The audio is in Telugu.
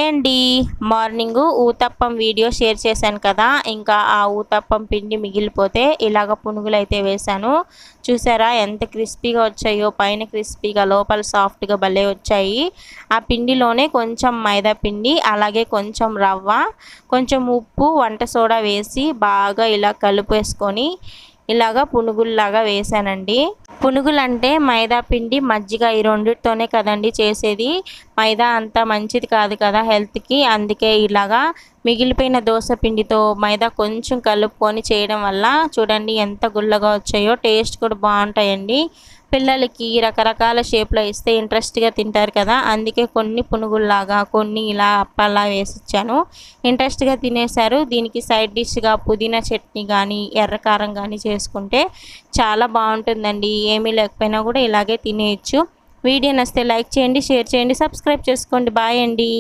అండి. మార్నింగు ఊతప్పం వీడియో షేర్ చేశాను కదా, ఇంకా ఆ ఊతప్పం పిండి మిగిలిపోతే ఇలాగ పునుగులైతే వేశాను. చూసారా ఎంత క్రిస్పీగా వచ్చాయో, పైన క్రిస్పీగా లోపల సాఫ్ట్గా భలే వచ్చాయి. ఆ పిండిలోనే కొంచెం మైదా పిండి, అలాగే కొంచెం రవ్వ, కొంచెం ఉప్పు, వంట సోడా వేసి బాగా ఇలా కలిపేసుకొని ఇలాగా పునుగుల్లాగా వేసానండి. పునుగులంటే మైదా పిండి, మజ్జిగ ఈ రెండిటితోనే కదండి చేసేది. మైదా అంత మంచిది కాదు కదా హెల్త్కి. అందుకే ఇలాగా మిగిలిపోయిన దోశ పిండితో మైదా కొంచెం కలుపుకొని చేయడం వల్ల చూడండి ఎంత గుల్లగా వచ్చాయో. టేస్ట్ కూడా బాగుంటాయండి. పిల్లలకి రకరకాల షేప్లో ఇస్తే ఇంట్రెస్ట్గా తింటారు కదా, అందుకే కొన్ని పునుగుల్లాగా, కొన్ని ఇలా అప్పల్లా వేసిచ్చాను. ఇంట్రెస్ట్గా తినేశారు. దీనికి సైడ్ డిష్గా పుదీనా చట్నీ కానీ, ఎర్రకారం కానీ చేసుకుంటే చాలా బాగుంటుందండి. ఏమీ లేకపోయినా కూడా ఇలాగే తినేయచ్చు. వీడియో నచ్చితే లైక్ చేయండి, షేర్ చేయండి, సబ్స్క్రైబ్ చేసుకోండి. బాయ్ అండి.